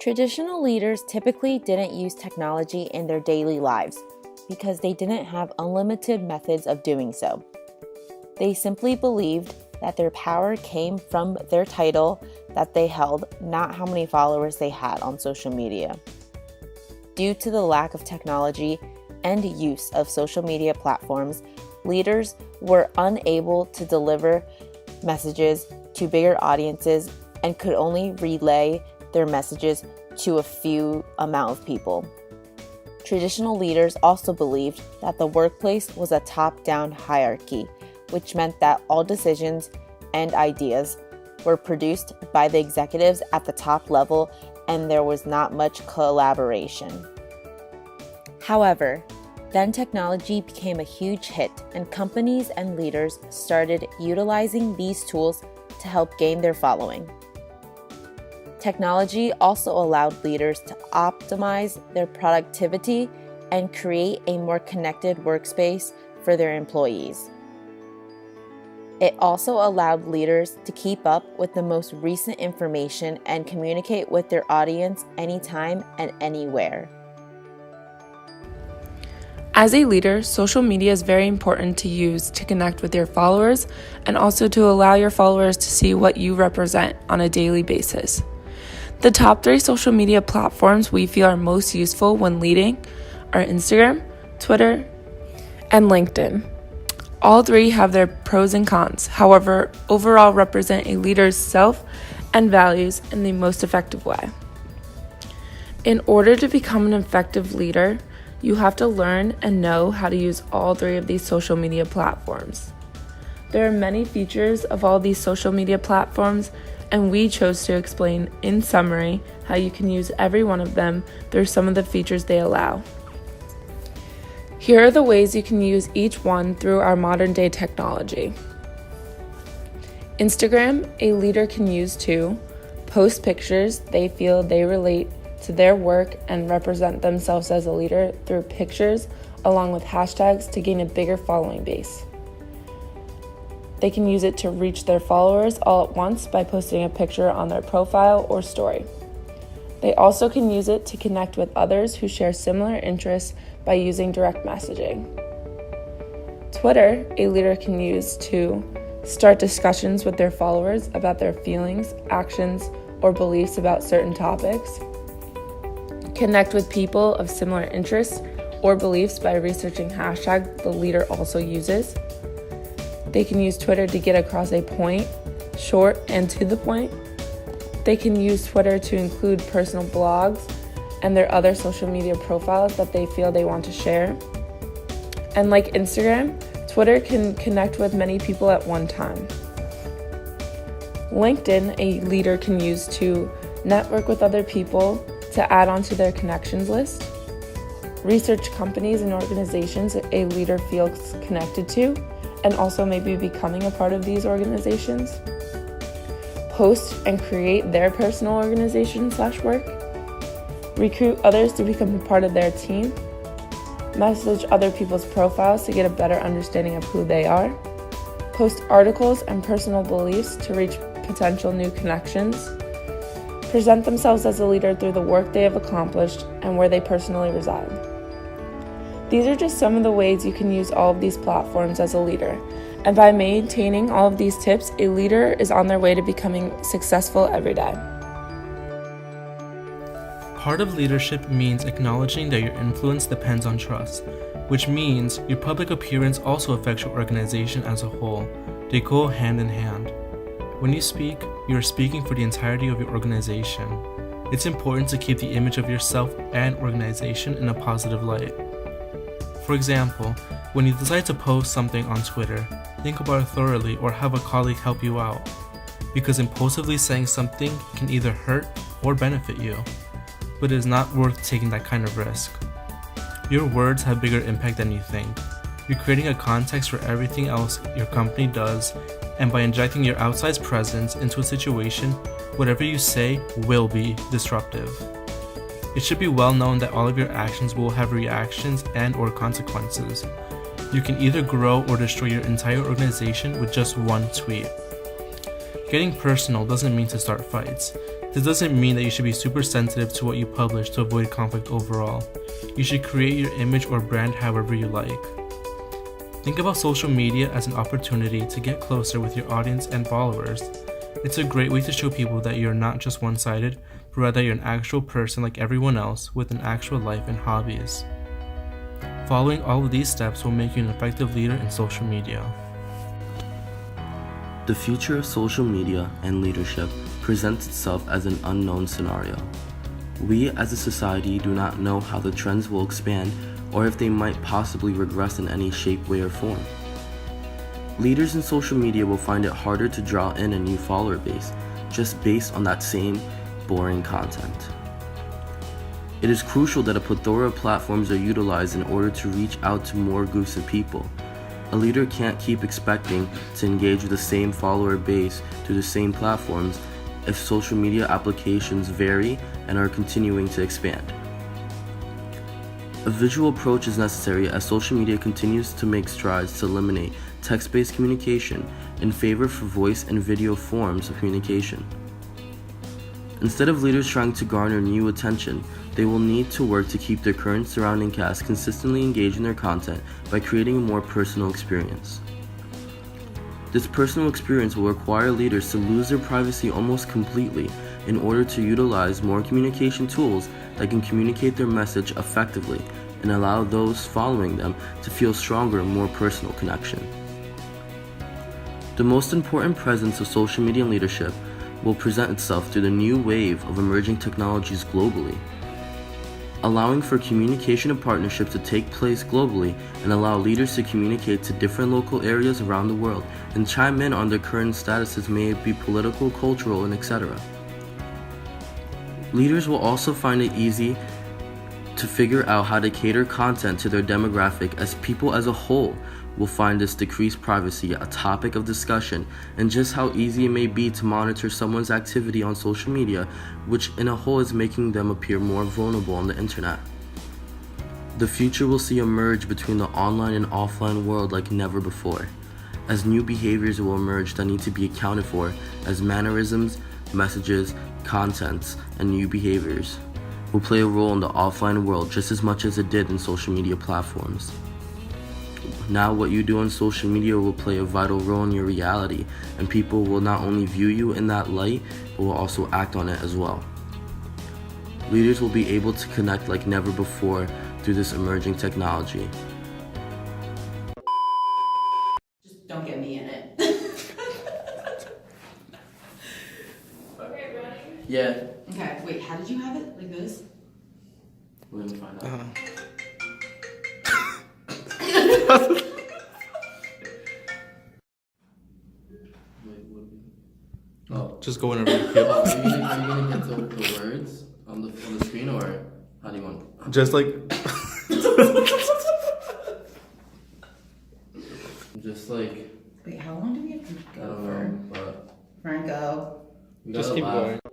Traditional leaders typically didn't use technology in their daily lives because they didn't have unlimited methods of doing so. They simply believed that their power came from their title that they held, not how many followers they had on social media. Due to the lack of technology and use of social media platforms, leaders were unable to deliver messages to bigger audiences and could only relay their messages to a few amount of people. Traditional leaders also believed that the workplace was a top-down hierarchy, which meant that all decisions and ideas were produced by the executives at the top level and there was not much collaboration. However, then technology became a huge hit and companies and leaders started utilizing these tools to help gain their following. Technology also allowed leaders to optimize their productivity and create a more connected workspace for their employees. It also allowed leaders to keep up with the most recent information and communicate with their audience anytime and anywhere. As a leader, social media is very important to use to connect with your followers and also to allow your followers to see what you represent on a daily basis. The top 3 social media platforms we feel are most useful when leading are Instagram, Twitter, and LinkedIn. All 3 have their pros and cons, however, overall represent a leader's self and values in the most effective way. In order to become an effective leader, you have to learn and know how to use all 3 of these social media platforms. There are many features of all these social media platforms, and we chose to explain in summary how you can use every one of them through some of the features they allow. Here are the ways you can use each one through our modern day technology. Instagram, a leader can use to post pictures they feel they relate to their work and represent themselves as a leader through pictures along with hashtags to gain a bigger following base. They can use it to reach their followers all at once by posting a picture on their profile or story. They also can use it to connect with others who share similar interests by using direct messaging. Twitter, a leader can use to start discussions with their followers about their feelings, actions, or beliefs about certain topics. Connect with people of similar interests or beliefs by researching hashtags the leader also uses. They can use Twitter to get across a point, short and to the point. They can use Twitter to include personal blogs and their other social media profiles that they feel they want to share. And like Instagram, Twitter can connect with many people at one time. LinkedIn, a leader can use to network with other people to add onto their connections list. Research companies and organizations a leader feels connected to, and also maybe becoming a part of these organizations. Post and create their personal organization/work. Recruit others to become a part of their team. Message other people's profiles to get a better understanding of who they are. Post articles and personal beliefs to reach potential new connections. Present themselves as a leader through the work they have accomplished and where they personally reside. These are just some of the ways you can use all of these platforms as a leader, and by maintaining all of these tips, a leader is on their way to becoming successful every day. Part of leadership means acknowledging that your influence depends on trust, which means your public appearance also affects your organization as a whole. They go hand in hand. When you speak, you are speaking for the entirety of your organization. It's important to keep the image of yourself and organization in a positive light. For example, when you decide to post something on Twitter, think about it thoroughly or have a colleague help you out, because impulsively saying something can either hurt or benefit you, but it is not worth taking that kind of risk. Your words have bigger impact than you think. You're creating a context for everything else your company does, and by injecting your outsized presence into a situation, whatever you say will be disruptive. It should be well known that all of your actions will have reactions and/or consequences. You can either grow or destroy your entire organization with just one tweet. Getting personal doesn't mean to start fights. This doesn't mean that you should be super sensitive to what you publish to avoid conflict overall. You should create your image or brand however you like. Think about social media as an opportunity to get closer with your audience and followers. It's a great way to show people that you're not just one-sided, but rather you're an actual person like everyone else with an actual life and hobbies. Following all of these steps will make you an effective leader in social media. The future of social media and leadership presents itself as an unknown scenario. We as a society do not know how the trends will expand or if they might possibly regress in any shape, way, or form. Leaders in social media will find it harder to draw in a new follower base just based on that same boring content. It is crucial that a plethora of platforms are utilized in order to reach out to more groups of people. A leader can't keep expecting to engage with the same follower base through the same platforms if social media applications vary and are continuing to expand. A visual approach is necessary as social media continues to make strides to eliminate text-based communication in favor for voice and video forms of communication. Instead of leaders trying to garner new attention, they will need to work to keep their current surrounding cast consistently engaged in their content by creating a more personal experience. This personal experience will require leaders to lose their privacy almost completely in order to utilize more communication tools that can communicate their message effectively and allow those following them to feel stronger and more personal connection. The most important presence of social media leadership will present itself through the new wave of emerging technologies globally, allowing for communication and partnership to take place globally and allow leaders to communicate to different local areas around the world and chime in on their current statuses, may it be political, cultural, and etc. Leaders will also find it easy to figure out how to cater content to their demographic, as people as a whole will find this decreased privacy a topic of discussion, and just how easy it may be to monitor someone's activity on social media, which in a whole is making them appear more vulnerable on the internet. The future will see a merge between the online and offline world like never before, as new behaviors will emerge that need to be accounted for, as mannerisms, messages, contents, and new behaviors will play a role in the offline world just as much as it did in social media platforms. Now what you do on social media will play a vital role in your reality, and people will not only view you in that light, but will also act on it as well. Leaders will be able to connect like never before through this emerging technology. Just don't get me in it. Okay, ready? Yeah, Okay, wait, how did you have it? Like this? we're gonna find out. Oh, Just go whenever you feel. are you gonna get the words on the screen, or how do you want? Just like Just like, Wait, how long do we have to I go don't for? know, but Franco. we just gotta keep laugh. going.